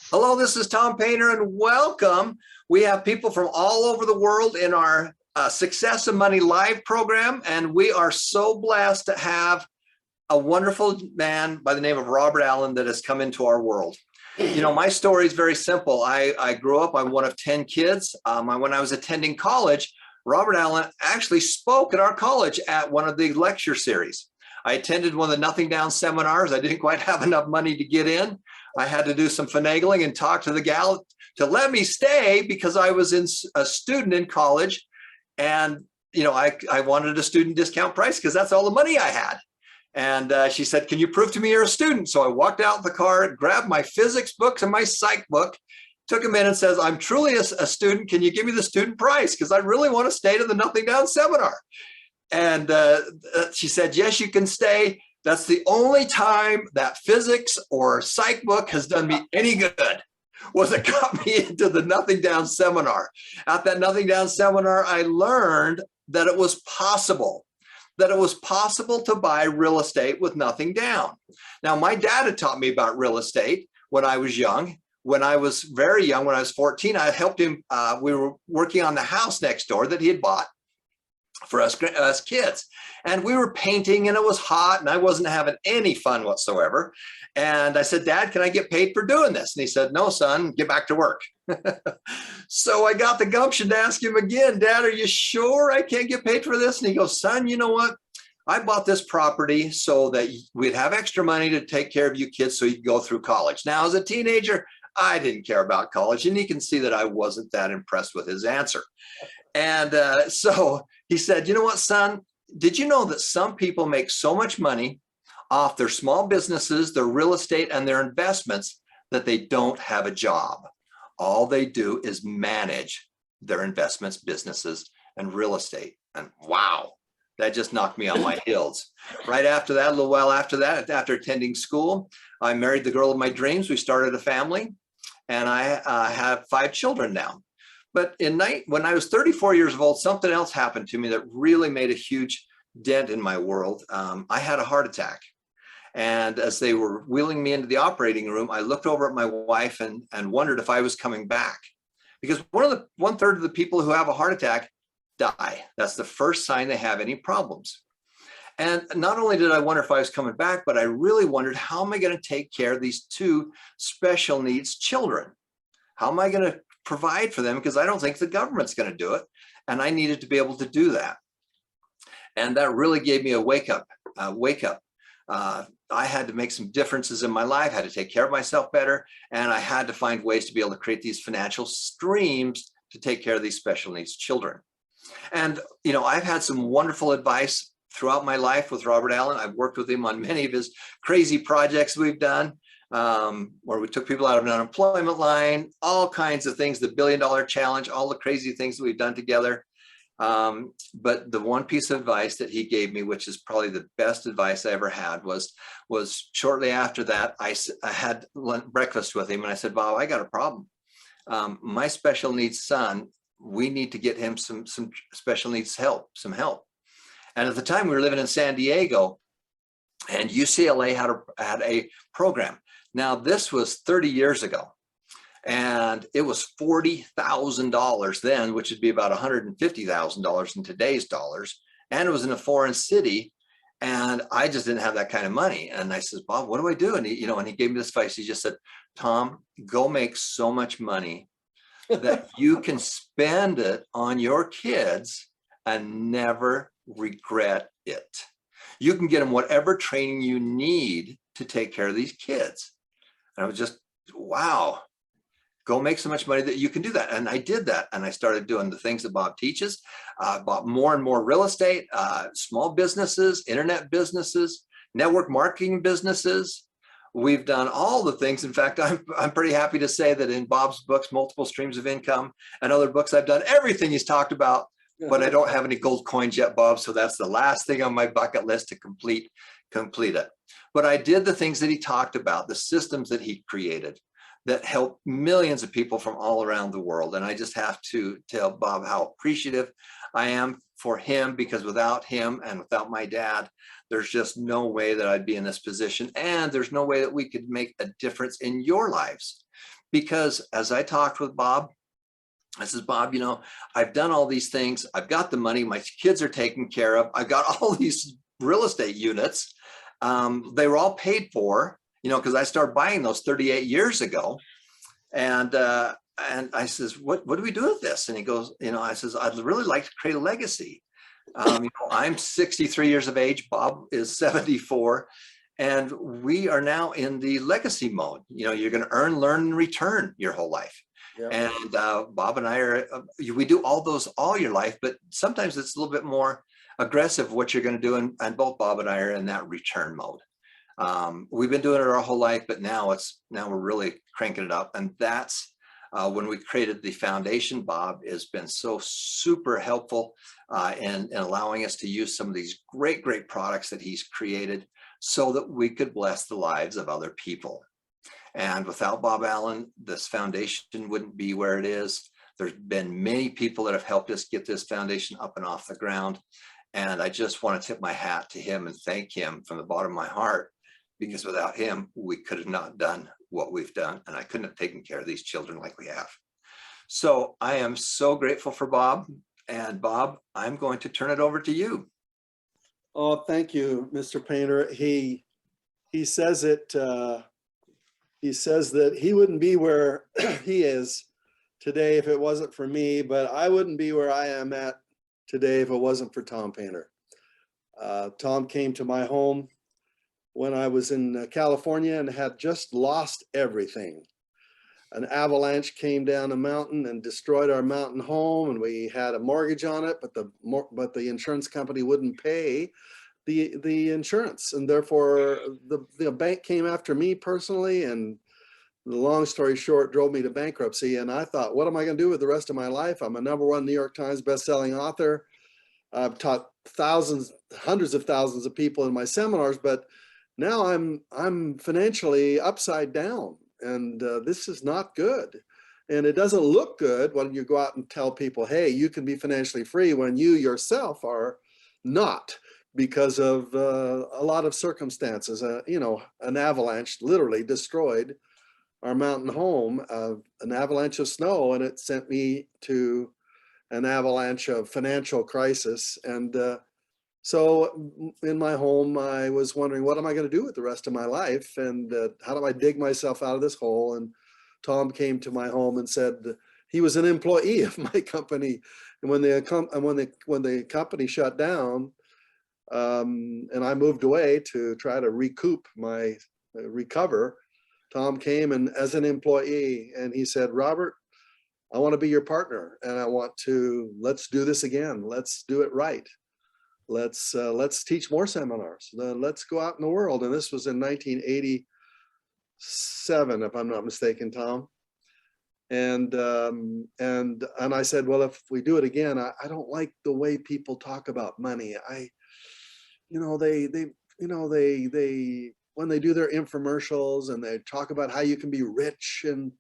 Hello, this is Tom Painter, and welcome. We have people from all over the world in our Success and Money Live program, and we are so blessed to have a wonderful man by the name of Robert Allen that has come into our world. You know, my story is very simple. I grew up, I'm one of 10 kids. When I was attending college, Robert Allen actually spoke at our college at one of the lecture series. I attended one of the Nothing Down seminars. I didn't quite have enough money to get in. I had to do some finagling and talk to the gal to let me stay because I was a student in college. And, you know, I wanted a student discount price because that's all the money I had. And she said, can you prove to me you're a student? So I walked out the car, grabbed my physics books and my psych book, took them in and says, I'm truly a student. Can you give me the student price? Because I really want to stay to the Nothing Down seminar. And she said, yes, you can stay. That's the only time that physics or psych book has done me any good, was it got me into the Nothing Down seminar. At that Nothing Down seminar, I learned that it was possible to buy real estate with nothing down. Now, my dad had taught me about real estate when I was young. When I was very young, when I was 14, I helped him. We were working on the house next door that he had bought for us kids. And we were painting and it was hot and I wasn't having any fun whatsoever. And I said, Dad, can I get paid for doing this? And he said, no, son, get back to work. So I got the gumption to ask him again, Dad, are you sure I can't get paid for this? And he goes, son, you know what? I bought this property so that we'd have extra money to take care of you kids so you could go through college. Now, as a teenager, I didn't care about college. And you can see that I wasn't that impressed with his answer. And so he said, you know what, son, did you know that some people make so much money off their small businesses, their real estate, and their investments that they don't have a job? All they do is manage their investments, businesses, and real estate. And wow, that just knocked me on my heels. Right after that, a little while after that, after attending school, I married the girl of my dreams. We started a family, and I have 5 children now. But when I was 34 years old, something else happened to me that really made a huge dent in my world. I had a heart attack. And as they were wheeling me into the operating room, I looked over at my wife and wondered if I was coming back. Because one third of the people who have a heart attack die. That's the first sign they have any problems. And not only did I wonder if I was coming back, but I really wondered, how am I going to take care of these 2 special needs children? How am I going to provide for them? Because I don't think the government's going to do it. And I needed to be able to do that. And that really gave me a wake up. I had to make some differences in my life, had to take care of myself better. And I had to find ways to be able to create these financial streams to take care of these special needs children. And, you know, I've had some wonderful advice throughout my life with Robert Allen. I've worked with him on many of his crazy projects we've done. Where we took people out of an unemployment line, all kinds of things, the $1 billion challenge, all the crazy things that we've done together. But the one piece of advice that he gave me, which is probably the best advice I ever had, was shortly after that, I had breakfast with him and I said, Bob, I got a problem. My special needs son, we need to get him some special needs help, some help. And at the time we were living in San Diego, and UCLA had a program. Now, this was 30 years ago, and it was $40,000 then, which would be about $150,000 in today's dollars. And it was in a foreign city, and I just didn't have that kind of money. And I said, Bob, what do I do? And he gave me this advice. He just said, Tom, go make so much money that you can spend it on your kids and never regret it. You can get them whatever training you need to take care of these kids. And I was just, wow, go make so much money that you can do that. And I did that. And I started doing the things that Bob teaches, bought more and more real estate, small businesses, internet businesses, network marketing businesses. We've done all the things. In fact, I'm pretty happy to say that in Bob's books, Multiple Streams of Income, and other books, I've done everything he's talked about, but I don't have any gold coins yet, Bob. So that's the last thing on my bucket list to complete it. But I did the things that he talked about, the systems that he created that help millions of people from all around the world. And I just have to tell Bob how appreciative I am for him, because without him and without my dad, there's just no way that I'd be in this position. And there's no way that we could make a difference in your lives. because as I talked with Bob, I says, Bob, I've done all these things. I've got the money. My kids are taken care of. I've got all these real estate units. They were all paid for, because I started buying those 38 years ago. And I says, what do we do with this? And he goes, I says, I'd really like to create a legacy. I'm 63 years of age. Bob is 74. And we are now in the legacy mode. You're going to earn, learn, and return your whole life. Yep. And Bob and I we do all those all your life, but sometimes it's a little bit more aggressive what you're going to do. And both Bob and I are in that return mode. We've been doing it our whole life, but now we're really cranking it up. And that's when we created the foundation. Bob has been so super helpful in allowing us to use some of these great products that he's created so that we could bless the lives of other people. And without Bob Allen, this foundation wouldn't be where it is. There's been many people that have helped us get this foundation up and off the ground. And I just want to tip my hat to him and thank him from the bottom of my heart, because without him, we could have not done what we've done. And I couldn't have taken care of these children like we have. So I am so grateful for Bob. And Bob, I'm going to turn it over to you. Oh, thank you, Mr. Painter. He says it. He says that he wouldn't be where he is today if it wasn't for me, but I wouldn't be where I am at today if it wasn't for Tom Painter. Tom came to my home when I was in California and had just lost everything. An avalanche came down a mountain and destroyed our mountain home, and we had a mortgage on it, but the insurance company wouldn't pay the insurance, and therefore the bank came after me personally, and the long story short, drove me to bankruptcy. And I thought, what am I going to do with the rest of my life? I'm a #1 New York Times bestselling author. I've taught thousands, hundreds of thousands of people in my seminars, but now I'm financially upside down, and this is not good. And it doesn't look good when you go out and tell people, hey, you can be financially free, when you yourself are not, because of a lot of circumstances. An avalanche literally destroyed our mountain home, an avalanche of snow, and it sent me to an avalanche of financial crisis. And so in my home, I was wondering, what am I going to do with the rest of my life? And how do I dig myself out of this hole? And Tom came to my home and said he was an employee of my company. And when the company shut down, and I moved away to try to recover, Tom came and as an employee, and he said, Robert, I want to be your partner, and let's do this again. Let's do it right. Let's teach more seminars. Let's go out in the world. And this was in 1987, if I'm not mistaken, Tom. And I said, well, if we do it again, I don't like the way people talk about money. When they do their infomercials and they talk about how you can be rich, and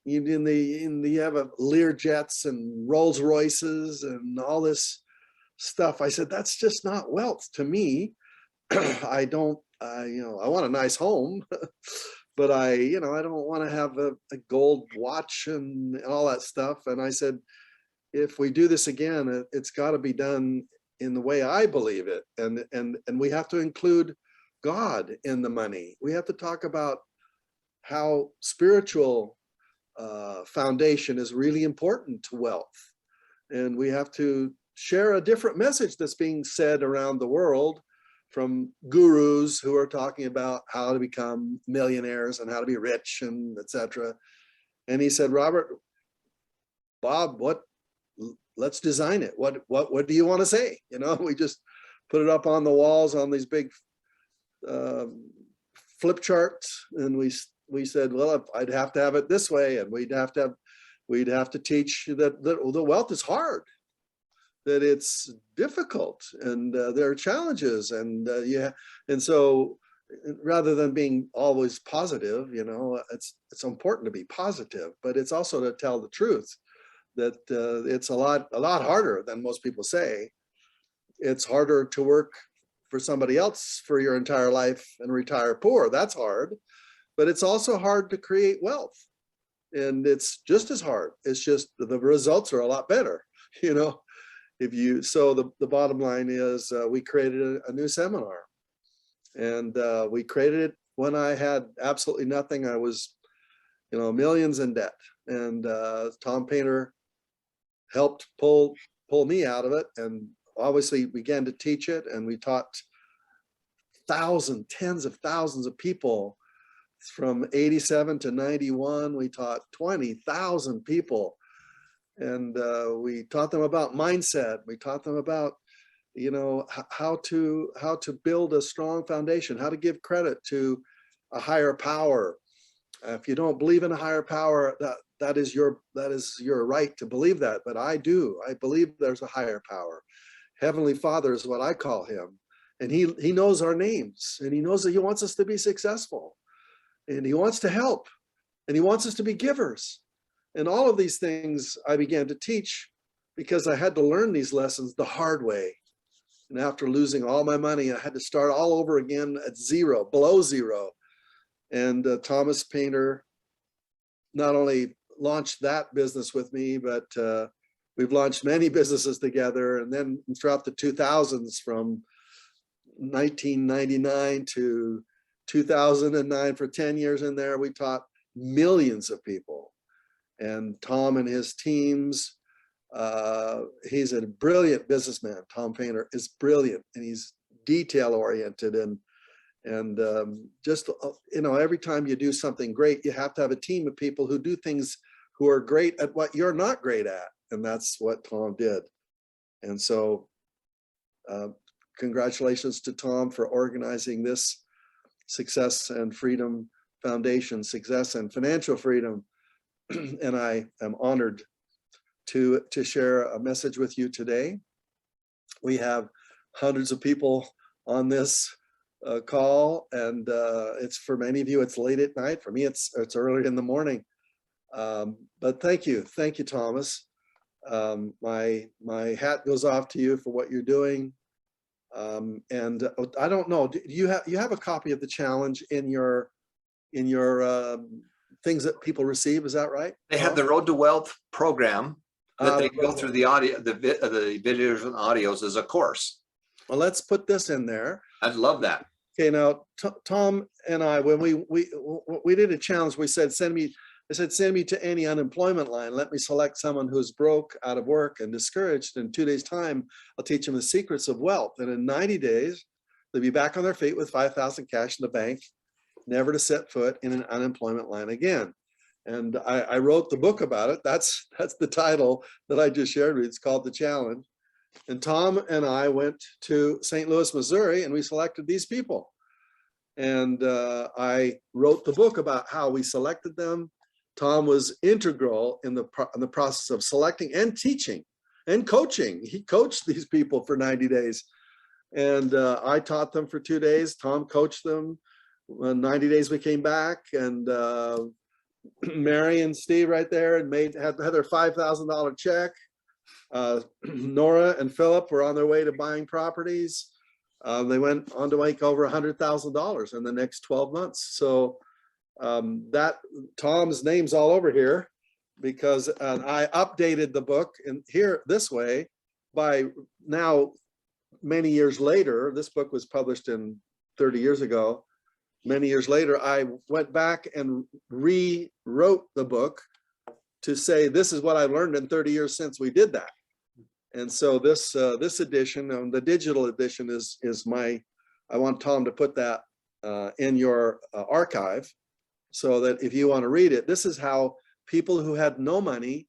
you have Lear jets and Rolls Royces and all this stuff. I said, that's just not wealth to me. I want a nice home, but I don't want to have a gold watch and all that stuff. And I said, if we do this again, it's got to be done in the way I believe it. And we have to include God in the money. We have to talk about how spiritual foundation is really important to wealth. And we have to share a different message that's being said around the world from gurus who are talking about how to become millionaires and how to be rich and etc. And he said, Bob, let's design it. What do you want to say? We just put it up on the walls on these big flip charts, and we said, well, I'd have to have it this way, and we'd have to teach that the wealth is hard, that it's difficult, and there are challenges, and and so rather than being always positive, it's important to be positive, but it's also to tell the truth that it's a lot harder than most people say. It's harder to work for somebody else for your entire life and retire poor. That's hard, but it's also hard to create wealth. and it's just as hard. It's just the results are a lot better, you know. So the bottom line is we created a new seminar, and we created it when I had absolutely nothing. I was, millions in debt, and Tom Painter helped pull me out of it, and obviously began to teach it, and we taught tens of thousands of people from 87 to 91. We taught 20,000 people, and we taught them about mindset. We taught them about, how to build a strong foundation, how to give credit to a higher power. If you don't believe in a higher power, that is your right to believe that. But I do. I believe there's a higher power. Heavenly Father is what I call him, and he knows our names, and he knows that he wants us to be successful, and he wants to help, and he wants us to be givers. And all of these things I began to teach because I had to learn these lessons the hard way. And after losing all my money, I had to start all over again at zero, below zero. And Thomas Painter not only launched that business with me, but we've launched many businesses together. And then throughout the 2000s, from 1999 to 2009, for 10 years in there, we taught millions of people. And Tom and his teams, he's a brilliant businessman. Tom Painter is brilliant, and he's detail oriented, and just, every time you do something great, you have to have a team of people who do things, who are great at what you're not great at. And that's what Tom did. And so congratulations to Tom for organizing this Success and Freedom Foundation, Success and Financial Freedom. And I am honored to share a message with you today. We have hundreds of people on this call, and it's, for many of you, it's late at night. For me, it's early in the morning. But thank you, Thomas. My hat goes off to you for what you're doing. And I don't know, do you have a copy of the challenge in your things that people receive? Is that right? They have the Road to Wealth program that they go through the audio, the videos and audios as a course. Well, let's put this in there. I'd love that. Okay, now Tom and I, when we did a challenge, I said, send me to any unemployment line. Let me select someone who's broke, out of work, and discouraged. In 2 days' time, I'll teach them the secrets of wealth. And in 90 days, they'll be back on their feet with $5,000 cash in the bank, never to set foot in an unemployment line again. And I wrote the book about it. That's the title that I just shared with you. It's called The Challenge. And Tom and I went to St. Louis, Missouri, and we selected these people. And I wrote the book about how we selected them. Tom was integral in the process of selecting and teaching and coaching. He coached these people for 90 days. And I taught them for 2 days. Tom coached them. 90 days we came back, and Mary and Steve right there, and had their $5,000 check. Nora and Philip were on their way to buying properties. They went on to make over $100,000 in the next 12 months. So that Tom's name's all over here, because I updated the book and here this way. By now, many years later, this book was published in 30 years ago. Many years later, I went back and rewrote the book to say, this is what I learned in 30 years since we did that. And so this edition, the digital edition, is I want Tom to put that in your archive, so that if you want to read it, this is how people who had no money,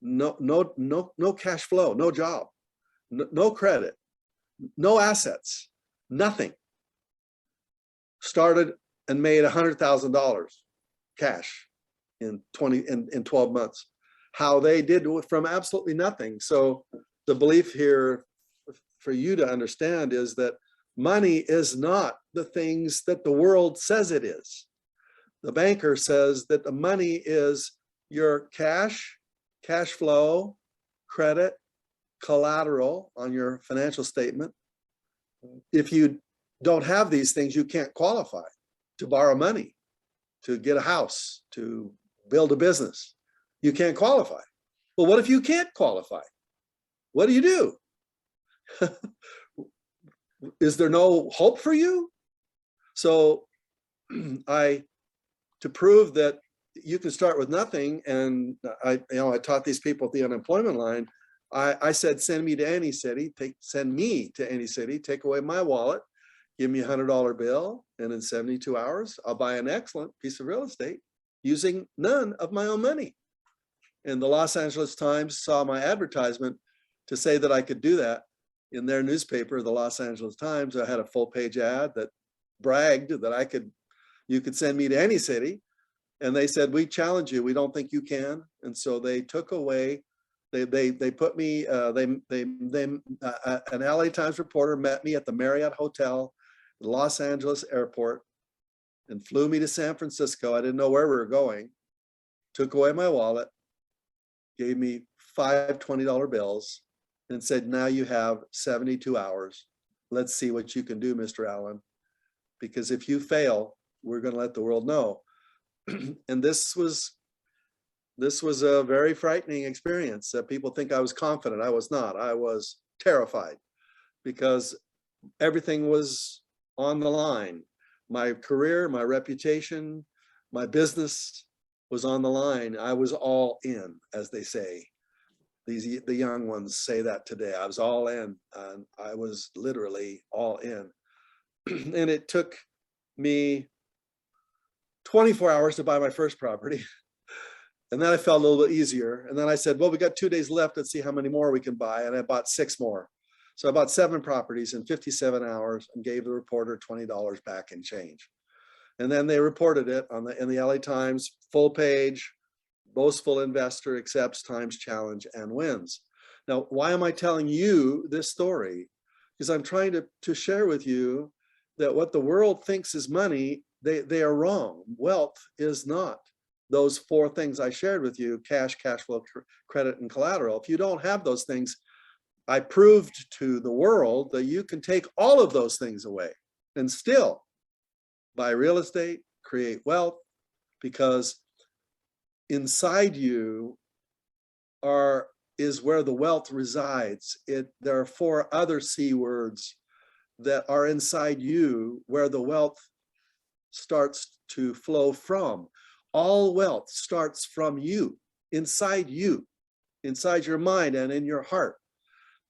no cash flow, no job, no credit, no assets, nothing, started and made $100,000 cash in 12 months. How they did from absolutely nothing. So the belief here for you to understand is that money is not the things that the world says it is. The banker says that the money is your cash flow, credit, collateral on your financial statement. If you don't have these things, you can't qualify to borrow money, to get a house, to build a business. You can't qualify. Well, what if you can't qualify? What do you do? Is there no hope for you? So to prove that you can start with nothing, and I taught these people at the unemployment line, I said, send me to any city, send me to any city, take away my wallet, give me $100 bill, and in 72 hours, I'll buy an excellent piece of real estate using none of my own money. And the Los Angeles Times saw my advertisement to say that I could do that. In their newspaper, the Los Angeles Times, I had a full page ad that bragged that you could send me to any city. And they said, we challenge you, we don't think you can. And so they took away, they put me, an LA Times reporter met me at the Marriott Hotel, the Los Angeles airport, and flew me to San Francisco. I didn't know where we were going, took away my wallet, gave me 5 $20 bills, and said, now you have 72 hours. Let's see what you can do, Mr. Allen. Because if you fail, we're going to let the world know. And this was a very frightening experience. People think I was confident. I was not. I was terrified because everything was on the line. My career, my reputation, my business was on the line. I was all in, as they say. The young ones say that today. I was all in, and I was literally all in. And it took me 24 hours to buy my first property. And then I felt a little bit easier. And then I said, well, we got 2 days left. Let's see how many more we can buy. And I bought 6 more. So I bought 7 properties in 57 hours and gave the reporter $20 back in change. And then they reported it in the LA Times, full page, boastful investor accepts Times challenge and wins. Now, why am I telling you this story? Because I'm trying to share with you that what the world thinks is money, they are wrong. Wealth is not those 4 things I shared with you: cash, cash flow, credit, and collateral. If you don't have those things, I proved to the world that you can take all of those things away and still buy real estate, create wealth, because inside you is where the wealth resides. There are 4 other C words that are inside you where the wealth starts to flow from. All wealth starts from you, inside your mind and in your heart.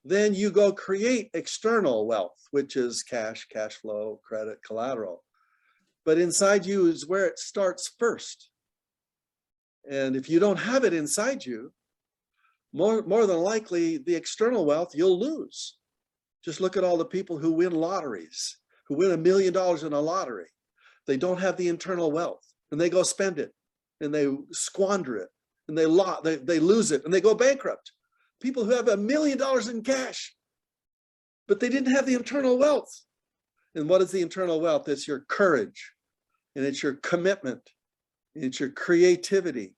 Then you go create external wealth, which is cash, cash flow, credit, collateral. But inside you is where it starts first. And if you don't have it inside you, more than likely the external wealth you'll lose. Just look at all the people who win lotteries, who win $1 million in a lottery. They don't have the internal wealth, and they go spend it, and they squander it, and they lose it, and they go bankrupt. People who have $1 million in cash, but they didn't have the internal wealth. And what is the internal wealth? It's your courage, and it's your commitment, and it's your creativity,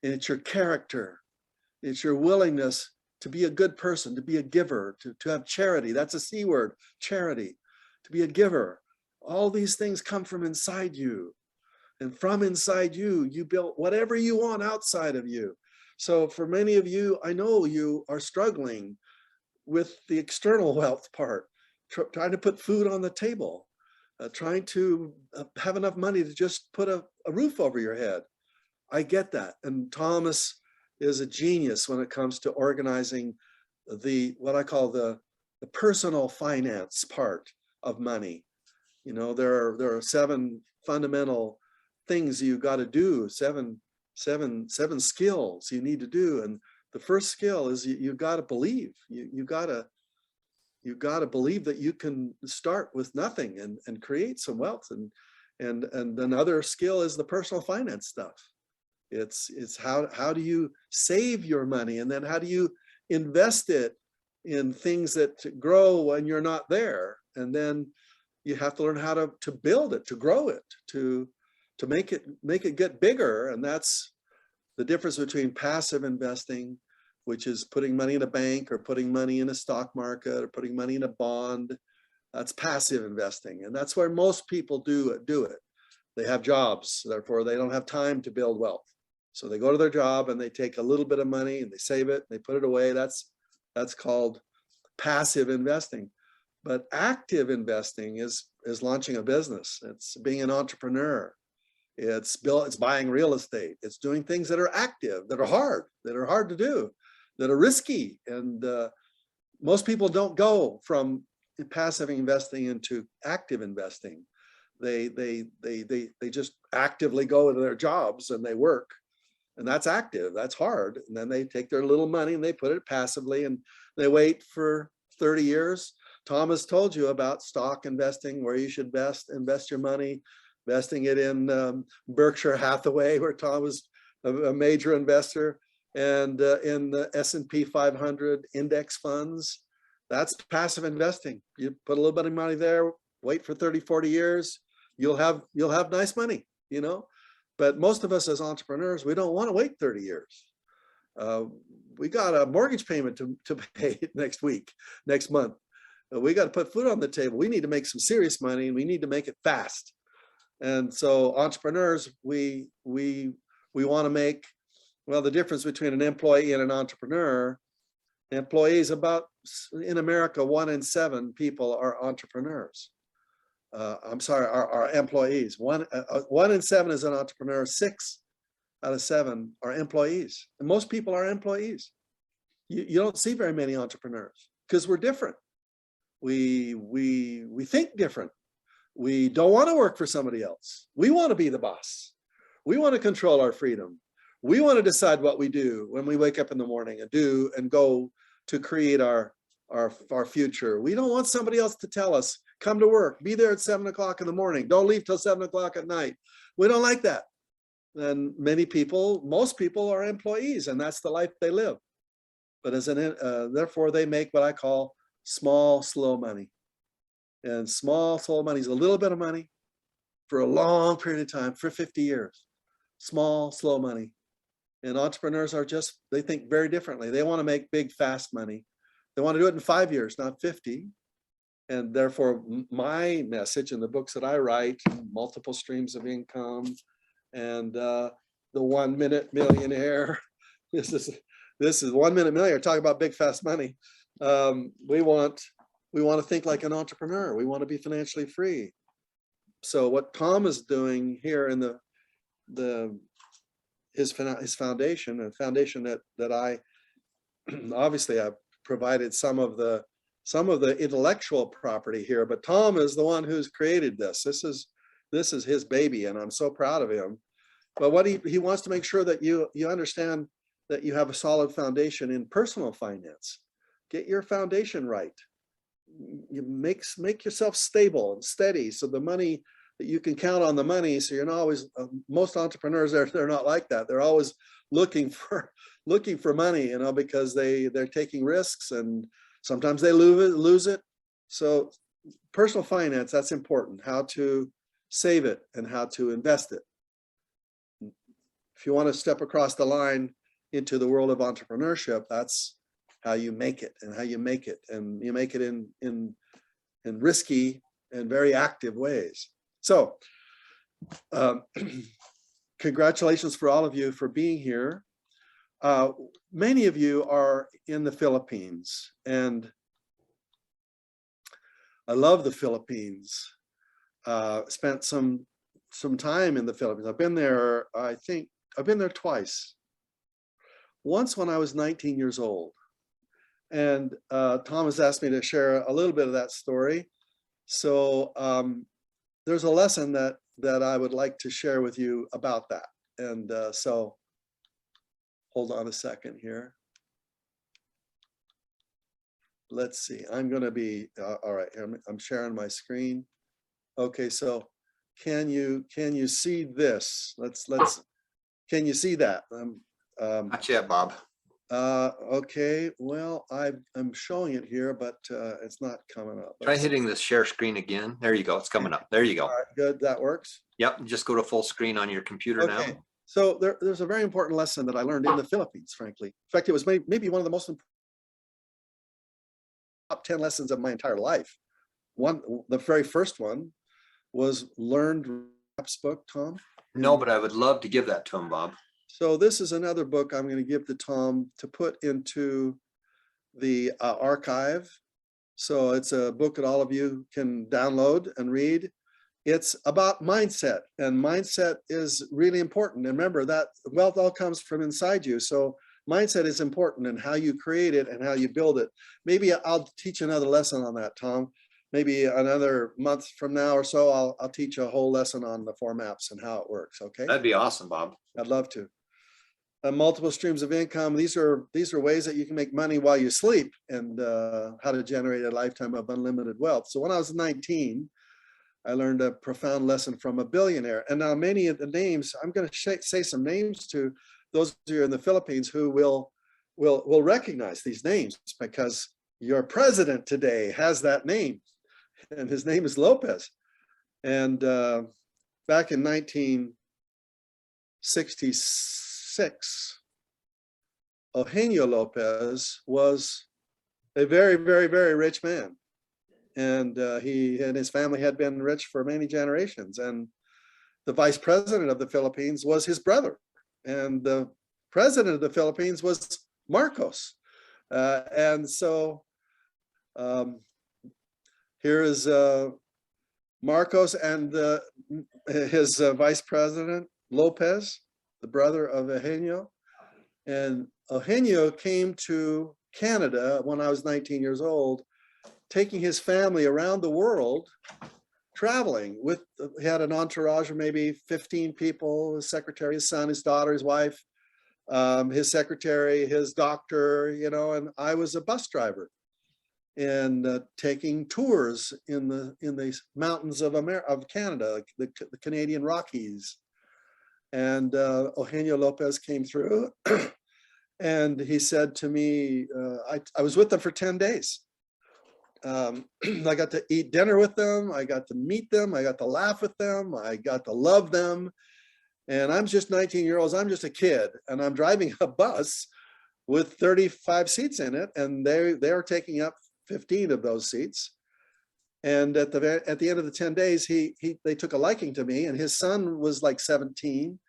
and it's your character. It's your willingness to be a good person, to be a giver, to have charity. That's a C word, charity, to be a giver. All these things come from inside you. And from inside you, you build whatever you want outside of you. So for many of you, I know you are struggling with the external wealth part, trying to put food on the table, trying to have enough money to just put a roof over your head. I get that. And Thomas is a genius when it comes to organizing what I call the personal finance part of money. You know, there are 7 fundamental things you got to do, seven skills you need to do. And the first skill is you got to believe. You got to believe that you can start with nothing and create some wealth. And another skill is the personal finance stuff. It's how do you save your money, and then how do you invest it in things that grow when you're not there, and then you have to learn how to build it, to grow it, to make it get bigger. And that's the difference between passive investing, which is putting money in a bank or putting money in a stock market or putting money in a bond. That's passive investing, and that's where most people do it. They have jobs, therefore they don't have time to build wealth. So they go to their job and they take a little bit of money and they save it, they put it away. That's called passive investing. But active investing is launching a business. It's being an entrepreneur. It's buying real estate. It's doing things that are active, that are hard to do, that are risky. And most people don't go from passive investing into active investing. They just actively go to their jobs and they work. And that's active, that's hard. And then they take their little money and they put it passively and they wait for 30 years. Thomas told you about stock investing, where you should invest your money, investing it in Berkshire Hathaway, where Tom was a major investor, and in the S&P 500 index funds. That's passive investing. You put a little bit of money there, wait for 30, 40 years, you'll have nice money, you know. But most of us as entrepreneurs, we don't want to wait 30 years. We got a mortgage payment to pay next month. We got to put food on the table. We need to make some serious money and we need to make it fast. And so entrepreneurs, we want to make, well, the difference between an employee and an entrepreneur, employees, about in America, 1 in 7 people are entrepreneurs. I'm sorry, are employees. One in 7 is an entrepreneur. 6 out of 7 are employees. And most people are employees. You don't see very many entrepreneurs because we're different. We think different. We don't want to work for somebody else. We want to be the boss. We want to control our freedom. We want to decide what we do when we wake up in the morning and do and go to create our future. We don't want somebody else to tell us, come to work, be there at 7 o'clock in the morning, don't leave till 7 o'clock at night. We don't like that. And most people are employees, and that's the life they live. But therefore they make what I call small, slow money. And small, slow money is a little bit of money for a long period of time, for 50 years. Small, slow money. And entrepreneurs they think very differently. They want to make big, fast money. They want to do it in 5 years, not 50. And therefore, my message in the books that I write, multiple streams of income, and the 1 minute millionaire. This is 1 minute millionaire. Talk about big, fast money. We want to think like an entrepreneur. We want to be financially free. So what Tom is doing here in his foundation, a foundation that I obviously have provided some of the intellectual property here, but Tom is the one who's created this. This is his baby, and I'm so proud of him. But what he wants to make sure that you understand that you have a solid foundation in personal finance. Get your foundation right. You make yourself stable and steady, so the money that you can count on the money. So you're not always. Most entrepreneurs they're not like that. They're always looking for money, you know, because they're taking risks and sometimes they lose it. So personal finance, that's important. How to save it and how to invest it. If you want to step across the line into the world of entrepreneurship, that's how you make it, and you make it in risky and very active ways. So congratulations for all of you for being here. Many of you are in the Philippines, and I love the Philippines. Spent some time in the Philippines. I've been there, I think I've been there twice. Once when I was 19 years old. And Thomas asked me to share a little bit of that story. So there's a lesson that I would like to share with you about that. And so hold on a second here. Let's see, I'm going to be, all right, I'm sharing my screen. Okay, so can you see this? Can you see that? Not yet, Bob. Okay, well, I'm showing it here, but it's not coming up. Try hitting the share screen again. There you go. It's coming up. There you go. All right, good. That works. Yep. Just go to full screen on your computer now. So there's a very important lesson that I learned in the Philippines, frankly. In fact, it was maybe one of the most important top 10 lessons of my entire life. The very first one was learned Rapp's book, Tom. No, but I would love to give that to him, Bob. So this is another book I'm going to give to Tom to put into the archive. So it's a book that all of you can download and read. It's about mindset, and mindset is really important. And remember that wealth all comes from inside you. So mindset is important, and how you create it and how you build it. Maybe I'll teach another lesson on that, Tom. Maybe another month from now or so, I'll teach a whole lesson on the 4 maps and how it works. Okay. That'd be awesome, Bob. I'd love to. Multiple streams of income. These are ways that you can make money while you sleep, and how to generate a lifetime of unlimited wealth. So when I was 19, I learned a profound lesson from a billionaire. And now many of the names, I'm going to say some names to those of you in the Philippines who will recognize these names, because your president today has that name, and his name is Lopez. And back in 1966, Eugenio Lopez was a very, very, very rich man. And he and his family had been rich for many generations. And the vice president of the Philippines was his brother. And the president of the Philippines was Marcos. And so here is Marcos and his vice president, Lopez, the brother of Eugenio. And Eugenio came to Canada when I was 19 years old, taking his family around the world, traveling with, he had an entourage of maybe 15 people, his secretary, his son, his daughter, his wife, his secretary, his doctor, you know, and I was a bus driver, and taking tours in the mountains of Canada, the Canadian Rockies. And Eugenio Lopez came through and he said to me, I was with them for 10 days. I got to eat dinner with them. I got to meet them. I got to laugh with them. I got to love them. And I'm just 19 years old. I'm just a kid, and I'm driving a bus with 35 seats in it. And they're taking up 15 of those seats. And at the end of the 10 days, they took a liking to me, and his son was like 17.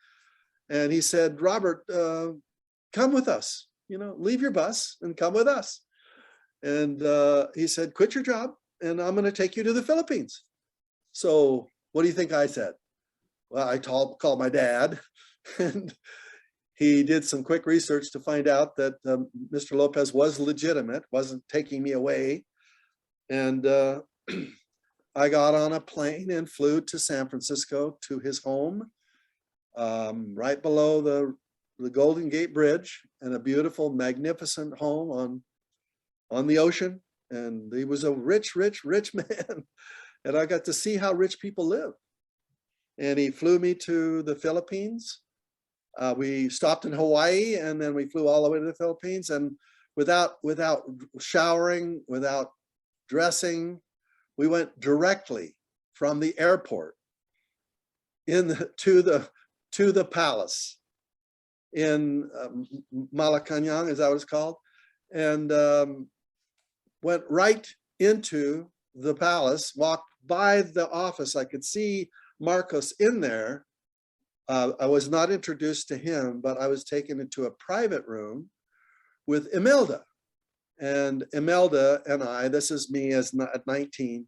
And he said, Robert, come with us, you know, leave your bus and come with us. And he said, quit your job, and I'm going to take you to the Philippines. So what do you think I said? Well, I called my dad, and he did some quick research to find out that Mr. Lopez was legitimate, wasn't taking me away. And I got on a plane and flew to San Francisco, to his home, right below the Golden Gate Bridge, and a beautiful, magnificent home on the ocean. And he was a rich, rich, rich man. And I got to see how rich people live. And he flew me to the Philippines. We stopped in Hawaii, and then we flew all the way to the Philippines. And without showering, without dressing, we went directly from the airport to the palace in Malacanang, is that what it's called? And went right into the palace, walked by the office. I could see Marcos in there. I was not introduced to him, but I was taken into a private room with Imelda. And Imelda and I, this is me at 19,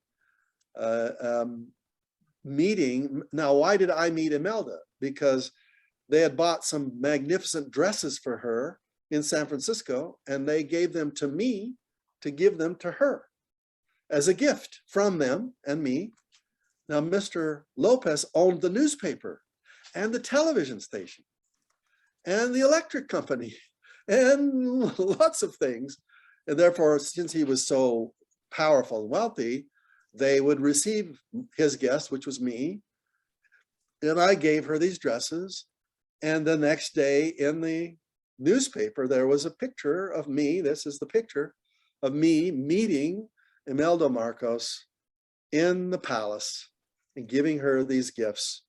meeting. Now, why did I meet Imelda? Because they had bought some magnificent dresses for her in San Francisco, and they gave them to me to give them to her as a gift from them and me. Now, Mr. Lopez owned the newspaper and the television station and the electric company and lots of things. And therefore, since he was so powerful and wealthy, they would receive his guest, which was me. And I gave her these dresses. And the next day in the newspaper, there was a picture of me. This is the picture of me meeting Imelda Marcos in the palace and giving her these gifts.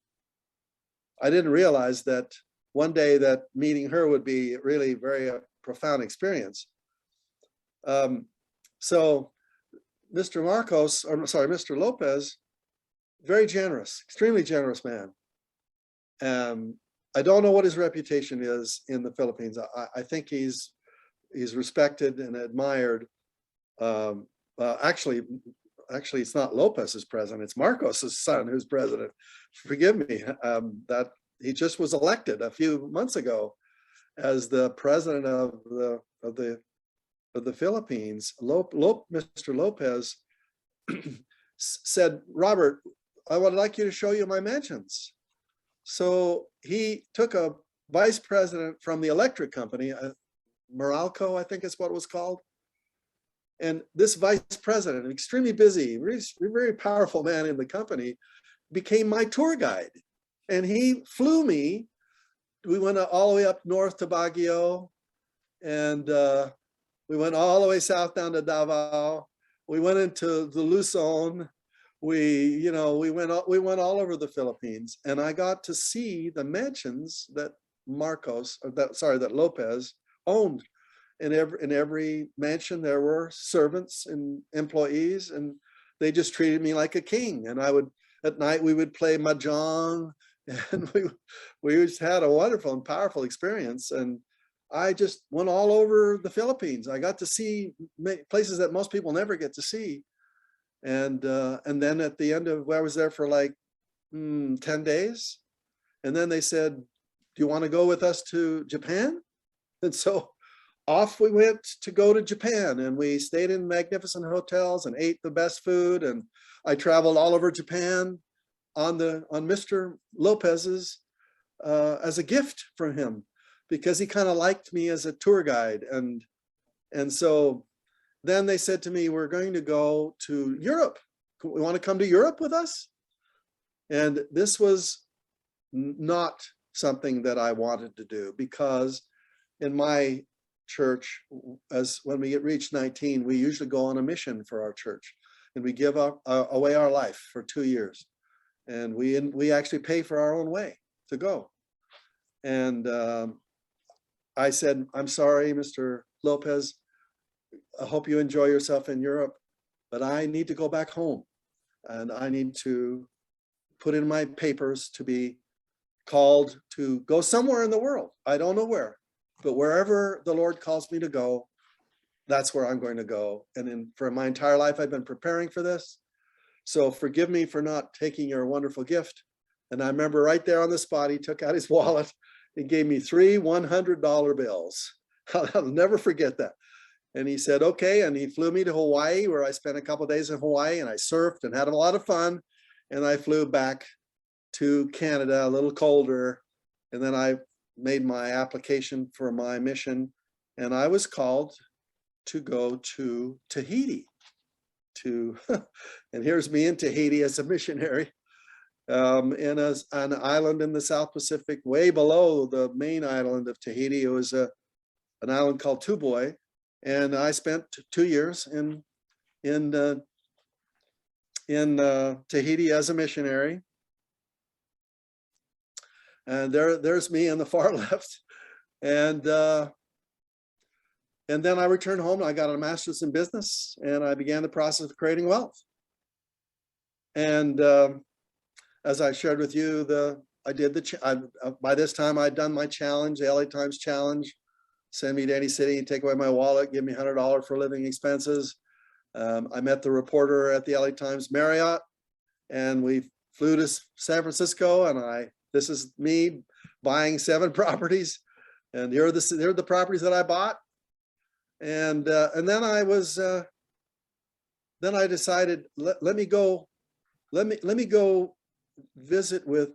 I didn't realize that one day that meeting her would be really very profound experience. So Mr. Marcos, or sorry, Mr. Lopez, very generous, extremely generous man. I don't know what his reputation is in the Philippines. I think he's respected and admired. Actually, it's not Lopez's president, it's Marcos's son who's president. Forgive me. That he just was elected a few months ago as the president of the Philippines. Mr. Lopez said, Robert, I would like you to show you my mansions. So he took a vice president from the electric company, Meralco, I think is what it was called. And this vice president, extremely busy, very powerful man in the company, became my tour guide. And he flew me. We went all the way up north to Baguio, and we went all the way south down to Davao. We went into the Luzon. We went all over the Philippines, and I got to see the mansions that Lopez owned. In every mansion, there were servants and employees, and they just treated me like a king. And at night we would play mahjong, and we just had a wonderful and powerful experience. And I just went all over the Philippines. I got to see places that most people never get to see. And then at the end of, I was there for like 10 days. And then they said, do you want to go with us to Japan? And so off we went to go to Japan, and we stayed in magnificent hotels and ate the best food. And I traveled all over Japan on Mr. Lopez's as a gift from him, because he kind of liked me as a tour guide. And so then they said to me, we're going to go to Europe. We want to come to Europe with us? And this was not something that I wanted to do, because in my church, when we reach 19, we usually go on a mission for our church, and we give away our life for 2 years. And we actually pay for our own way to go. And I said, I'm sorry, Mr. Lopez, I hope you enjoy yourself in Europe, but I need to go back home, and I need to put in my papers to be called to go somewhere in the world. I don't know where, but wherever the Lord calls me to go, that's where I'm going to go. And for my entire life, I've been preparing for this. So forgive me for not taking your wonderful gift. And I remember right there on the spot, he took out his wallet and gave me 3 $100 bills. I'll never forget that. And he said, okay. And he flew me to Hawaii, where I spent a couple of days in Hawaii, and I surfed and had a lot of fun. And I flew back to Canada, a little colder. And then I made my application for my mission. And I was called to go to Tahiti. And here's me in Tahiti as a missionary, in an island in the South Pacific, way below the main island of Tahiti. It was an island called Tubuai. And I spent 2 years in Tahiti as a missionary. And there's me on the far left. And then I returned home. I got a master's in business, and I began the process of creating wealth. And as I shared with you, by this time I'd done my challenge, the LA Times challenge. Send me to any city, take away my wallet, give me $100 for living expenses. I met the reporter at the LA Times Marriott, and we flew to San Francisco, and this is me buying 7 properties, and here are the properties that I bought. And then I decided, let me go visit with,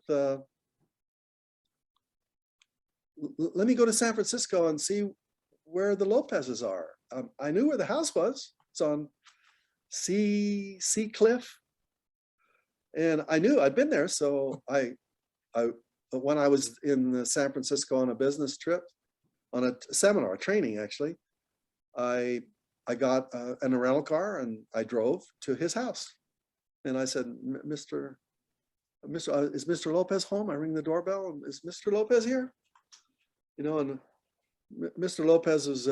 let me go to San Francisco and see where the Lopez's are. I knew where the house was. It's on Sea Cliff. And I knew I'd been there. So when I was in San Francisco on a business trip, on a seminar, a training actually, I got in a rental car, and I drove to his house. And I said, is Mr. Lopez home? I ring the doorbell. Is Mr. Lopez here? And Mr. Lopez is,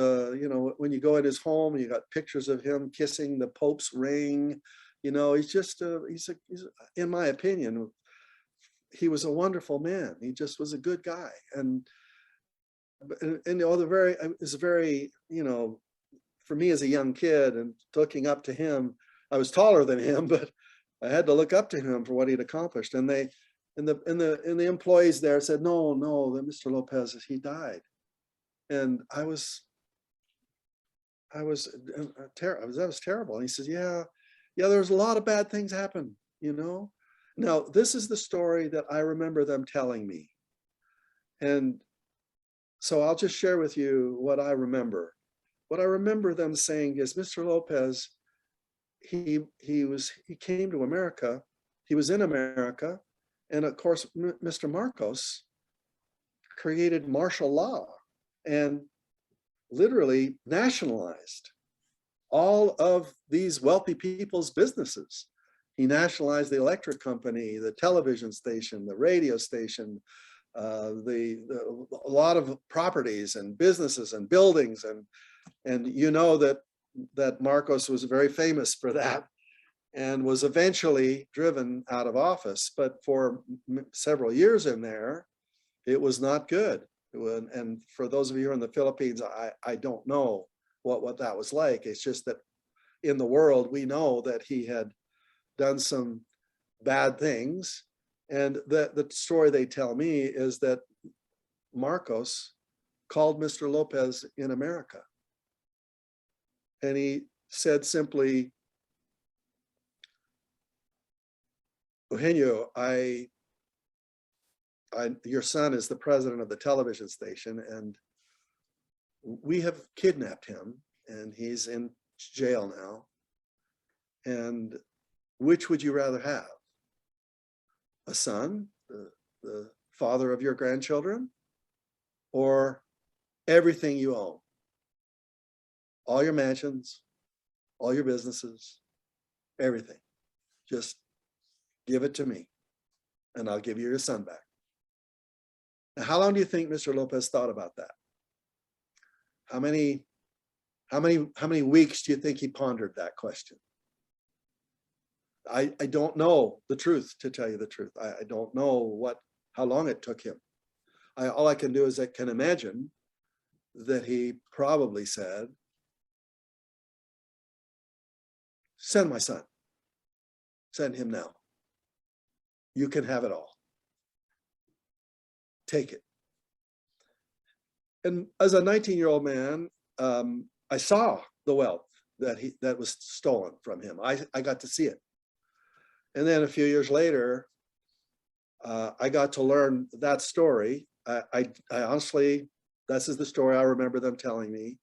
when you go at his home, you got pictures of him kissing the Pope's ring. He's just, he's in my opinion, he was a wonderful man. He just was a good guy. And you know, it was very, you know, for me as a young kid and looking up to him, I was taller than him, but I had to look up to him for what he'd accomplished. And the employees there said, no, that Mr. Lopez, he died. And that was terrible. And he says, yeah, there's a lot of bad things happen, you know. Now, this is the story that I remember them telling me. And so I'll just share with you what I remember. What I remember them saying is Mr. Lopez, he came to America. He was in America. And of course, Mr. Marcos created martial law and literally nationalized all of these wealthy people's businesses. He nationalized the electric company, the television station, the radio station, a lot of properties and businesses and buildings. And you know that Marcos was very famous for that and was eventually driven out of office. But for several years in there, it was not good. And for those of you who are in the Philippines, I don't know what that was like. It's just that in the world, we know that he had done some bad things. And the story they tell me is that Marcos called Mr. Lopez in America. And he said simply, Eugenio, your son is the president of the television station, and we have kidnapped him, and he's in jail now. And which would you rather have? A son, the father of your grandchildren, or everything you own? All your mansions, all your businesses, everything. Just give it to me, and I'll give you your son back. Now, how long do you think Mr. Lopez thought about that? How many weeks do you think he pondered that question? I don't know the truth, to tell you the truth. I don't know how long it took him. All I can do is I can imagine that he probably said, send my son. Send him now. You can have it all. Take it. And as a 19-year-old man, I saw the wealth that was stolen from him. I got to see it. And then a few years later, I got to learn that story. I honestly, this is the story I remember them telling me.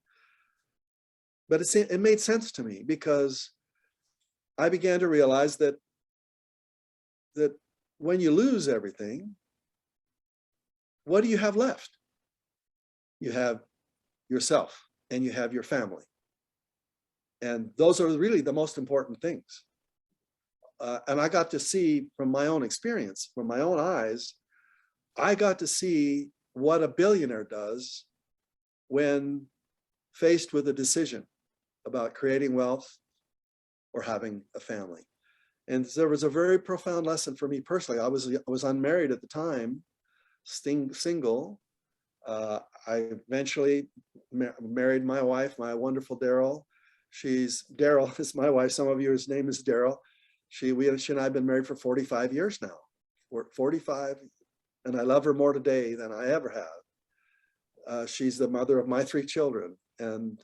But it made sense to me because I began to realize that when you lose everything, what do you have left? You have yourself and you have your family. And those are really the most important things. And I got to see from my own experience, from my own eyes, I got to see what a billionaire does when faced with a decision about creating wealth or having a family. And there was a very profound lesson for me personally. I was unmarried at the time, single. I eventually married my wife, my wonderful Daryl. Daryl is my wife. Some of you, his name is Daryl. She and I have been married for 45 years now. We're 45, and I love her more today than I ever have. She's the mother of my 3 children, and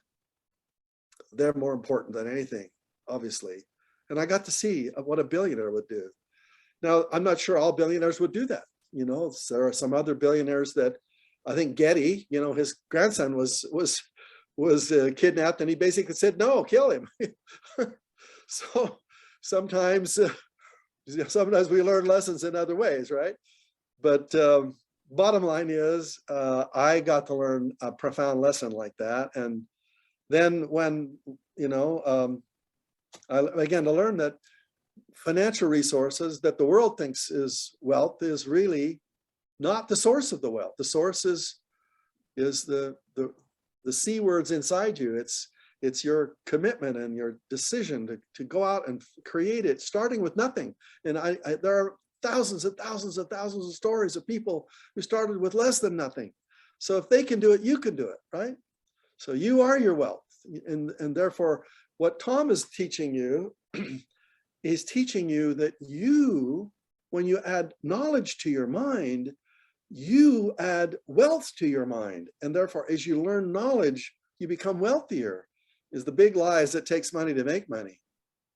they're more important than anything, obviously. And I got to see what a billionaire would do. Now, I'm not sure all billionaires would do that. You know, there are some other billionaires that I think Getty, you know, his grandson was kidnapped, and he basically said, no, kill him. So sometimes we learn lessons in other ways, right? But bottom line is, I got to learn a profound lesson like that. And then when, you know, I began to learn that financial resources that the world thinks is wealth is really not the source of the wealth. The source is the C words inside you. It's your commitment and your decision to go out and create it, starting with nothing. And there are thousands and thousands and thousands of stories of people who started with less than nothing. So if they can do it, you can do it, right? So you are your wealth. And therefore, what Tom is teaching you, he's teaching you that you, when you add knowledge to your mind, you add wealth to your mind. And therefore, as you learn knowledge, you become wealthier. Is the big lie is it takes money to make money.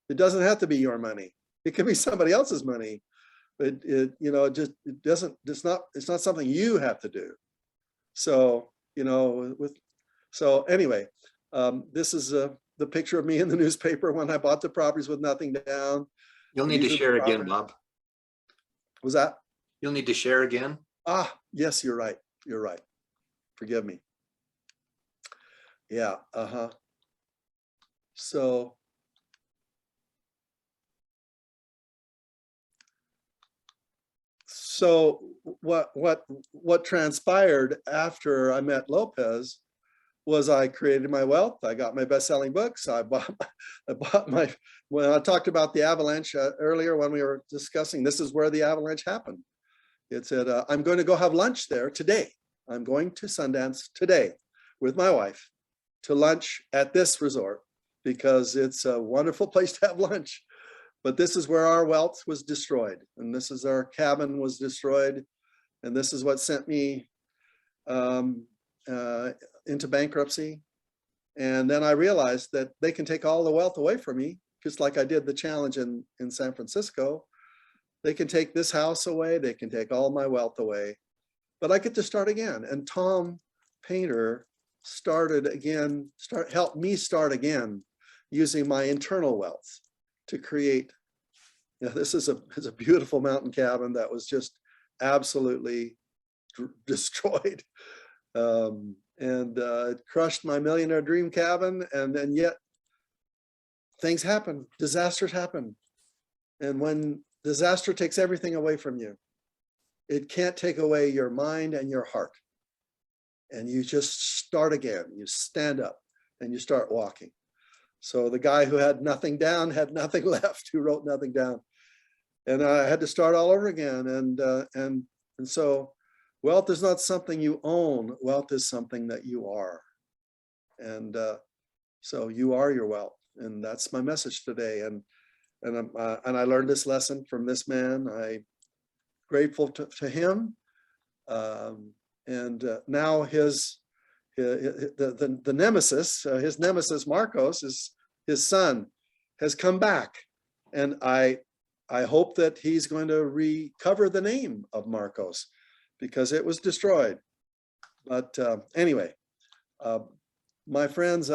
It doesn't have to be your money. It can be somebody else's money, but it doesn't, it's not something you have to do. So, so anyway, this is the picture of me in the newspaper when I bought the properties with nothing down. You'll need to share again, Bob. Was that? You'll need to share again. Ah, yes, you're right. You're right. Forgive me. Yeah. So what transpired after I met Lopez was I created my wealth. I got my best-selling books. I bought my, when I talked about the avalanche earlier when we were discussing, this is where the avalanche happened. It said, I'm going to go have lunch there today. I'm going to Sundance today with my wife to lunch at this resort because it's a wonderful place to have lunch. But this is where our wealth was destroyed. And this is our cabin was destroyed. And this is what sent me into bankruptcy. And then I realized that they can take all the wealth away from me, just like I did the challenge in San Francisco. They can take this house away. They can take all my wealth away, but I get to start again. And Tom Painter started again, helped me start again using my internal wealth to create. This is a beautiful mountain cabin that was just absolutely destroyed. It crushed my millionaire dream cabin. And then yet things happen, disasters happen. And when disaster takes everything away from you, it can't take away your mind and your heart. And you just start again, you stand up and you start walking. So the guy who had nothing down had nothing left, who wrote nothing down. And I had to start all over again. And so wealth is not something you own. Wealth is something that you are. And so you are your wealth. And that's my message today. And I learned this lesson from this man. I'm grateful to him. Now the nemesis, his nemesis Marcos, is his son, has come back, and I hope that he's going to recover the name of Marcos because it was destroyed. But anyway, my friends,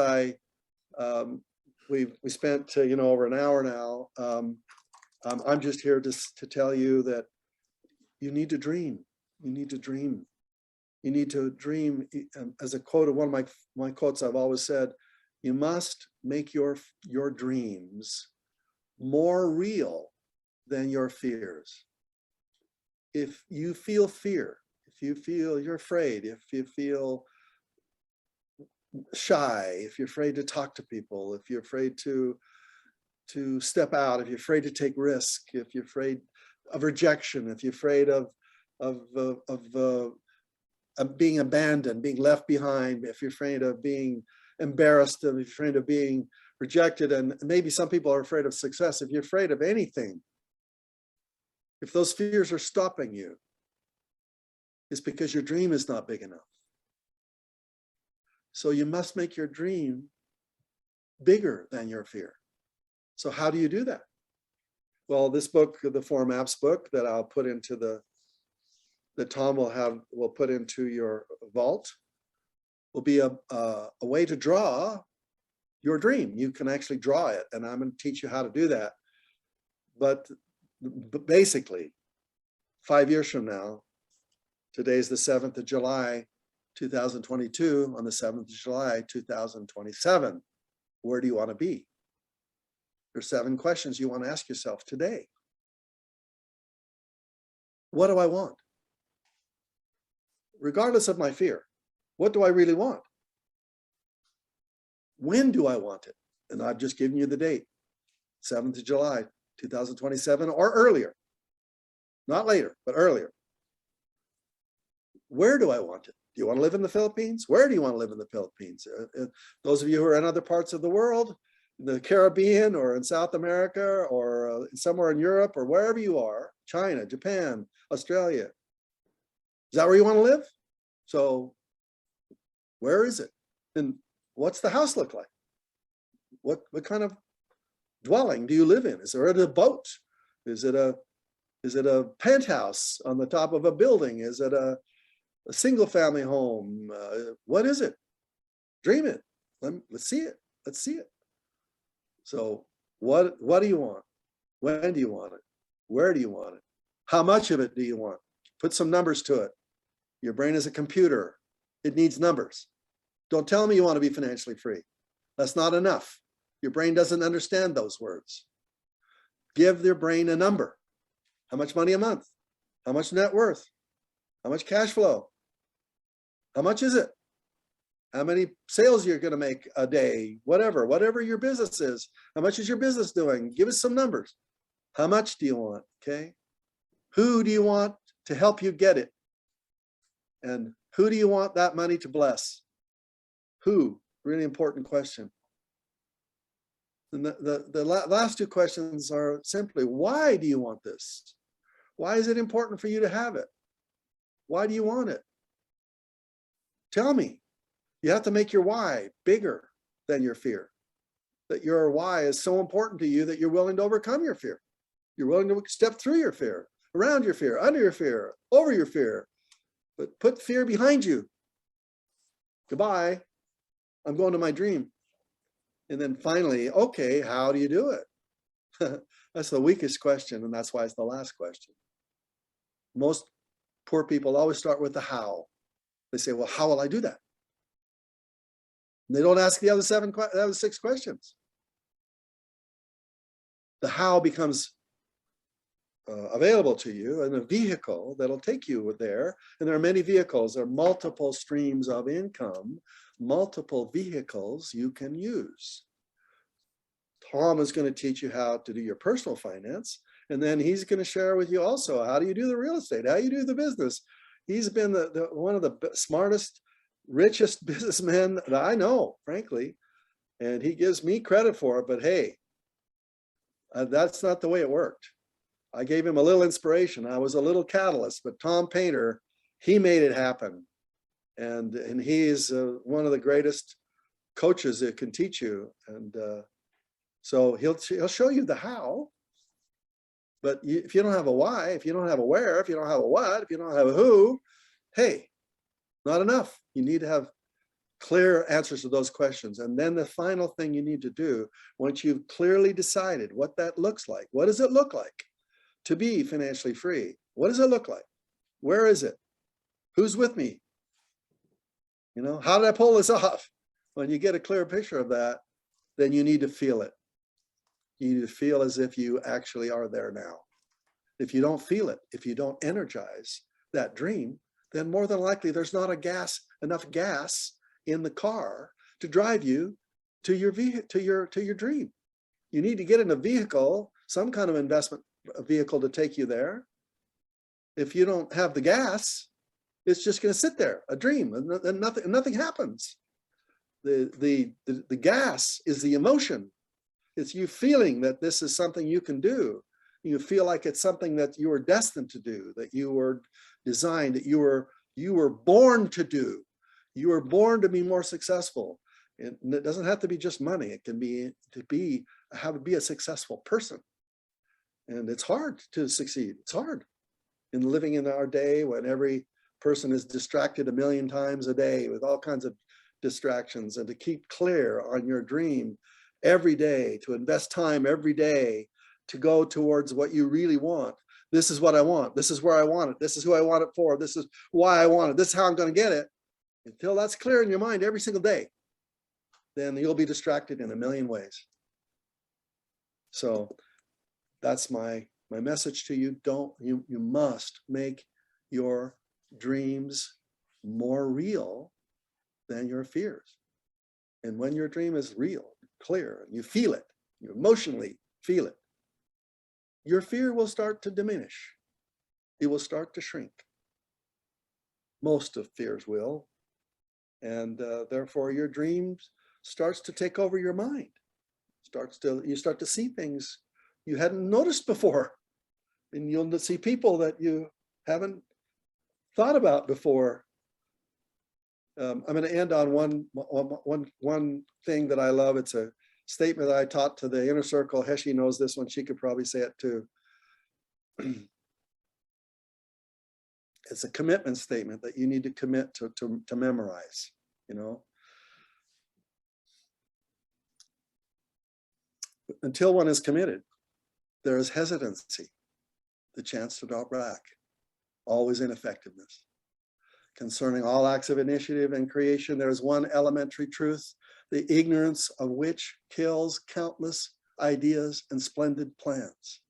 we spent over an hour now. I'm just here to tell you that you need to dream. You need to dream. You need to dream. As a quote of one of my quotes, I've always said, you must make your dreams more real than your fears. If you feel fear, if you feel you're afraid, if you feel shy, if you're afraid to talk to people, if you're afraid to step out, if you're afraid to take risk, if you're afraid of rejection, if you're afraid of being abandoned, being left behind, if you're afraid of being embarrassed, if you're afraid of being rejected, and maybe some people are afraid of success, if you're afraid of anything, if those fears are stopping you, it's because your dream is not big enough. So you must make your dream bigger than your fear. So how do you do that? Well, this book, the 4 Maps book that I'll put into that Tom will put into your vault, will be a way to draw your dream. You can actually draw it, and I'm going to teach you how to do that. But basically, 5 years from now, today's the 7th of July, 2022, on the 7th of July, 2027, where do you want to be? There's 7 questions you want to ask yourself today. What do I want? Regardless of my fear, what do I really want? When do I want it? And I've just given you the date, 7th of July, 2027 or earlier. not later, but earlier. Where do I want it? Do you want to live in the Philippines? Where do you want to live in the Philippines? Those of you who are in other parts of the world, the Caribbean or in South America or somewhere in Europe or wherever you are, China, Japan, Australia. Is that where you want to live? So where is it? And what's the house look like? What kind of dwelling do you live in? Is there a boat? Is it a penthouse on the top of a building? Is it a single family home? What is it? Dream it. Let's see it. Let's see it. So what do you want? When do you want it? Where do you want it? How much of it do you want? Put some numbers to it. Your brain is a computer. It needs numbers. Don't tell me you want to be financially free. That's not enough. Your brain doesn't understand those words. Give your brain a number. How much money a month? How much net worth? How much cash flow? How much is it? How many sales you're going to make a day? Whatever your business is. How much is your business doing? Give us some numbers. How much do you want? Okay. Who do you want to help you get it? And who do you want that money to bless? Who? Really important question. And the last two questions are simply, why do you want this? Why is it important for you to have it? Why do you want it? Tell me. You have to make your why bigger than your fear. That your why is so important to you that you're willing to overcome your fear. You're willing to step through your fear, around your fear, under your fear, over your fear, but put fear behind you. Goodbye. I'm going to my dream. And then finally, okay, how do you do it? That's the weakest question, and that's why it's the last question. Most poor people always start with the how. They say, well, how will I do that? And they don't ask the other six questions. The how becomes available to you in a vehicle that'll take you there. And there are many vehicles. There are multiple streams of income, multiple vehicles you can use. Tom is going to teach you how to do your personal finance. And then he's going to share with you also, how do you do the real estate? How do you do the business? He's been one of the smartest, richest businessmen that I know, frankly. And he gives me credit for it. But hey, that's not the way it worked. I gave him a little inspiration. I was a little catalyst, but Tom Painter, he made it happen. And he is one of the greatest coaches that can teach you. And so he'll show you the how. But if you don't have a why, if you don't have a where, if you don't have a what, if you don't have a who, hey, not enough. You need to have clear answers to those questions. And then the final thing you need to do, once you've clearly decided what that looks like, what does it look like to be financially free? What does it look like? Where is it? Who's with me? You know, how did I pull this off? When you get a clear picture of that, then you need to feel it. You need to feel as if you actually are there now. If you don't feel it, if you don't energize that dream, then more than likely there's not enough gas in the car to drive you to your dream. You need to get in a vehicle, some kind of investment vehicle to take you there. If you don't have the gas, it's just going to sit there, a dream, and nothing happens. The gas is the emotion. It's you feeling that this is something you can do. You feel like it's something that you were destined to do, that you were designed, that you were born to do. You were born to be more successful. And it doesn't have to be just money. It can be how to be a successful person. And it's hard to succeed. It's hard in living in our day when every person is distracted a million times a day with all kinds of distractions, and to keep clear on your dream every day, to invest time every day to go towards what you really want. This is what I want. This is where I want it. This is who I want it for. This is why I want it. This is how I'm going to get it. Until that's clear in your mind every single day, then you'll be distracted in a million ways. So that's my message to you. You must make your dreams more real than your fears. And when your dream is real, clear, and you feel it, you emotionally feel it, your fear will start to diminish. it will start to shrink. Most of fears will. And therefore your dreams starts to take over your mind. You start to see things you hadn't noticed before. And you'll see people that you haven't thought about before. I'm going to end on one thing that I love. It's a statement that I taught to the inner circle. Heshi knows this one. She could probably say it too. It's a commitment statement that you need to commit to memorize, you know. Until one is committed, there is hesitancy, the chance to draw back, always ineffectiveness. Concerning all acts of initiative and creation, there is one elementary truth, the ignorance of which kills countless ideas and splendid plans.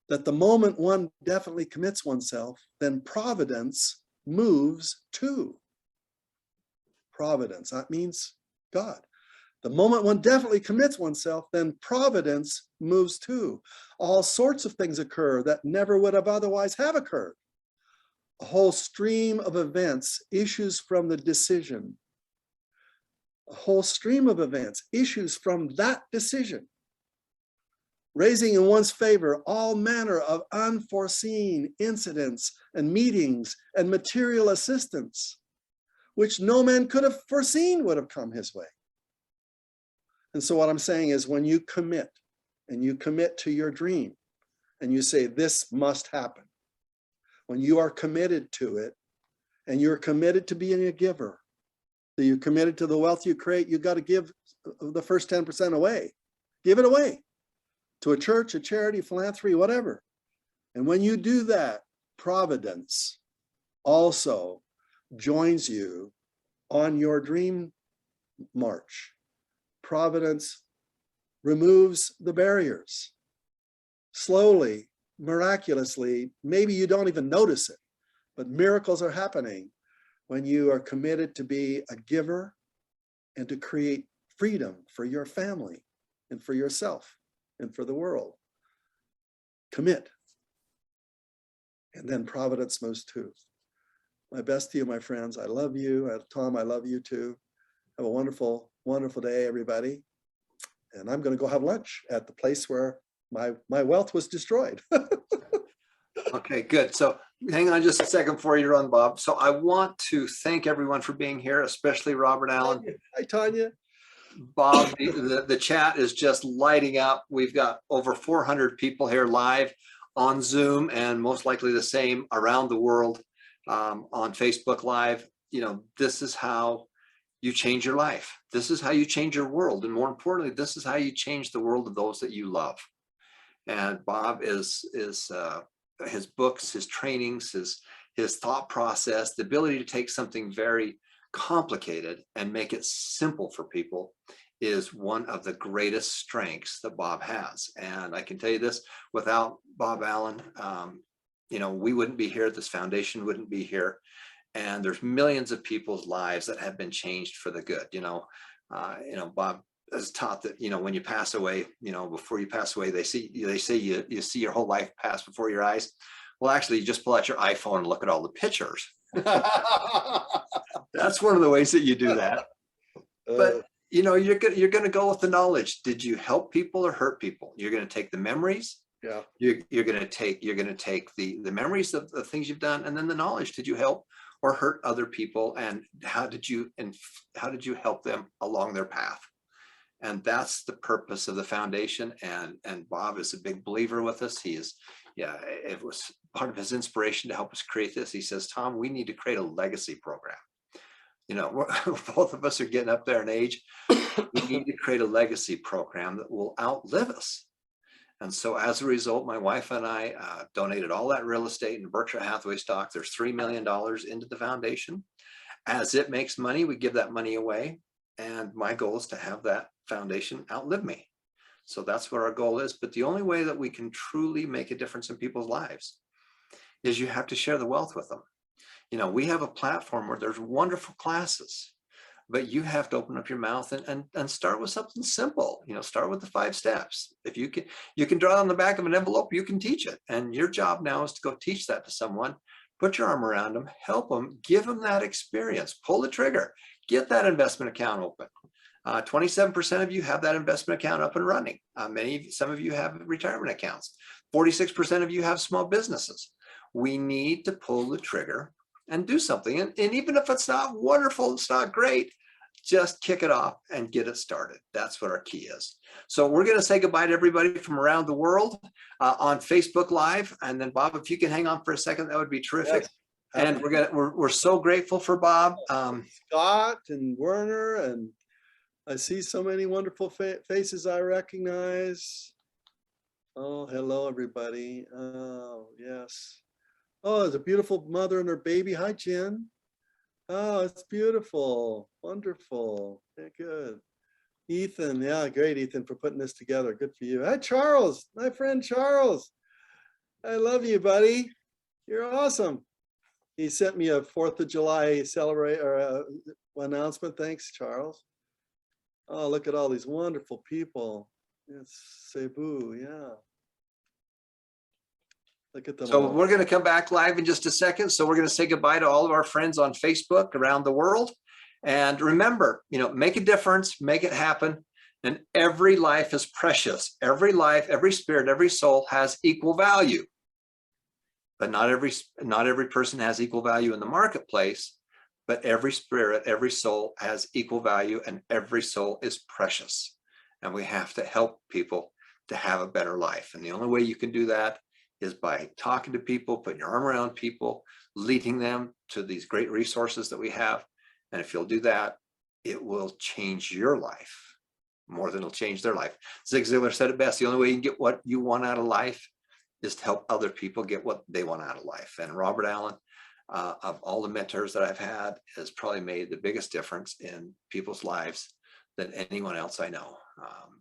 That the moment one definitely commits oneself, then providence moves too. Providence, that means God. The moment one definitely commits oneself, then providence moves too. All sorts of things occur that never would have otherwise have occurred. A whole stream of events issues from the decision. A whole stream of events issues from that decision, raising in one's favor all manner of unforeseen incidents and meetings and material assistance, which no man could have foreseen would have come his way. And so what I'm saying is when you commit and you commit to your dream and you say, this must happen, when you are committed to it and you're committed to being a giver, that you're committed to the wealth you create, you got to give the first 10% away. Give it away to a church, a charity, philanthropy, whatever. And when you do that, providence also joins you on your dream march. Providence removes the barriers. Slowly, miraculously, maybe you don't even notice it, but miracles are happening when you are committed to be a giver and to create freedom for your family and for yourself and for the world. Commit. And then providence moves too. My best to you, my friends. I love you. Tom, I love you too. Have a wonderful, wonderful day, everybody. And I'm going to go have lunch at the place where my wealth was destroyed. Okay, good. So hang on just a second before you run, Bob. So I want to thank everyone for being here, especially Robert Allen. Hi, Tanya. Bob, the chat is just lighting up. We've got over 400 people here live on Zoom and most likely the same around the world on Facebook Live. You know, this is how you change your life. This is how you change your world. And more importantly, this is how you change the world of those that you love. And Bob is his books, his trainings, his thought process, the ability to take something very complicated and make it simple for people is one of the greatest strengths that Bob has. And I can tell you this, without Bob Allen, you know, we wouldn't be here. This foundation wouldn't be here. And there's millions of people's lives that have been changed for the good. You know, Bob has taught that, you know, when you pass away, you know, before you pass away, they say you see your whole life pass before your eyes. Well, actually, you just pull out your iPhone and look at all the pictures. That's one of the ways that you do that. But you know, you're going to go with the knowledge. Did you help people or hurt people? You're going to take the memories. Yeah. You're going to take the memories of the things you've done, and then the knowledge. Did you help or hurt other people, and how did you help them along their path? And that's the purpose of the foundation. And Bob is a big believer with us. He is, yeah, it was part of his inspiration to help us create this. He says, Tom, we need to create a legacy program. You know, both of us are getting up there in age. We need to create a legacy program that will outlive us. And so as a result, my wife and I donated all that real estate in Berkshire Hathaway stock. There's $3 million into the foundation. As it makes money, we give that money away. And my goal is to have that foundation outlive me. So that's what our goal is. But the only way that we can truly make a difference in people's lives is you have to share the wealth with them. You know, we have a platform where there's wonderful classes but you have to open up your mouth and start with something simple. Start with the 5 steps. If you can draw it on the back of an envelope, you can teach it. And your job now is to go teach that to someone, put your arm around them, help them, give them that experience, pull the trigger, get that investment account open. 27% of you have that investment account up and running. Some of you have retirement accounts. 46% of you have small businesses. We need to pull the trigger and do something. And even if it's not wonderful, it's not great, just kick it off and get it started. That's what our key is. So we're going to say goodbye to everybody from around the world on Facebook Live. And then Bob, if you can hang on for a second, that would be terrific. Yes. And we're so grateful for Bob. Scott and Werner, and I see so many wonderful faces I recognize. Oh, hello, everybody. Oh, yes. Oh, there's a beautiful mother and her baby. Hi, Jen. Oh, it's beautiful. Wonderful. Yeah, good. Ethan. Yeah, great, Ethan, for putting this together. Good for you. Hi, Charles. My friend Charles. I love you, buddy. You're awesome. He sent me a 4th of July announcement. Thanks, Charles. Oh, look at all these wonderful people. It's Cebu, yeah. Look at them So all. we're going to come back live in just a second. So we're going to say goodbye to all of our friends on Facebook around the world. And remember, make a difference, make it happen. And every life is precious. Every life, every spirit, every soul has equal value. But not every person has equal value in the marketplace. But every spirit, every soul has equal value, and every soul is precious. And we have to help people to have a better life. And the only way you can do that is by talking to people, putting your arm around people, leading them to these great resources that we have. And if you'll do that, it will change your life more than it'll change their life. Zig Ziglar said it best: the only way you can get what you want out of life is to help other people get what they want out of life. And Robert Allen, of all the mentors that I've had, has probably made the biggest difference in people's lives than anyone else I know.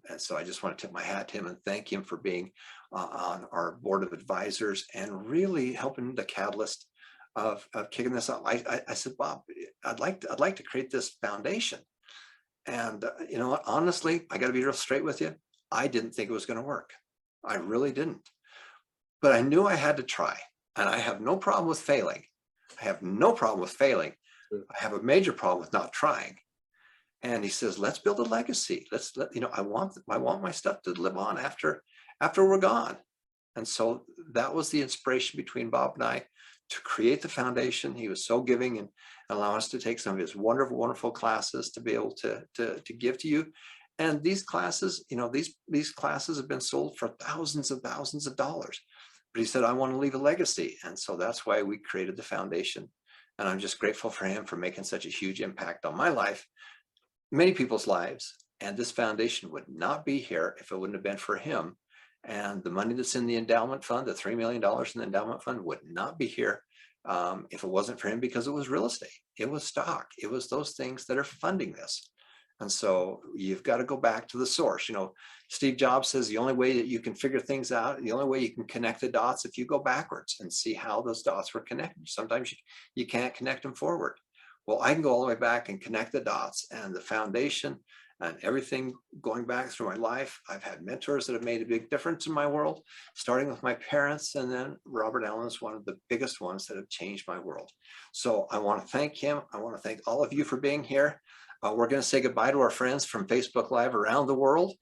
And so I just want to tip my hat to him and thank him for being on our board of advisors and really helping the catalyst of kicking this up. I said, Bob, I'd like to create this foundation. And you know what, honestly, I got to be real straight with you. I didn't think it was going to work. I really didn't. But I knew I had to try, and I have no problem with failing. I have no problem with failing. I have a major problem with not trying. And he says, let's build a legacy. I want my stuff to live on after we're gone. And so that was the inspiration between Bob and I to create the foundation. He was so giving and allow us to take some of his wonderful, wonderful classes to be able to give to you. And these classes, these classes have been sold for thousands and thousands of dollars. But he said, I want to leave a legacy. And so that's why we created the foundation. And I'm just grateful for him for making such a huge impact on my life, many people's lives. And this foundation would not be here if it wouldn't have been for him. And the money that's in the endowment fund, the $3 million in the endowment fund, would not be here if it wasn't for him, because it was real estate, it was stock, it was those things that are funding this. And so you've got to go back to the source. Steve Jobs says the only way that you can figure things out, the only way you can connect the dots, if you go backwards and see how those dots were connected. Sometimes you can't connect them forward. Well, I can go all the way back and connect the dots, and the foundation and everything going back through my life. I've had mentors that have made a big difference in my world, starting with my parents, and then Robert Allen is one of the biggest ones that have changed my world. So I want to thank him. I want to thank all of you for being here. We're going to say goodbye to our friends from Facebook Live around the world.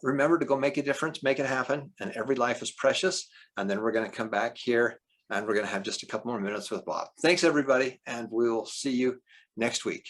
Remember to go make a difference, make it happen, and every life is precious. And then we're going to come back here and we're going to have just a couple more minutes with Bob. Thanks, everybody, and we will see you next week.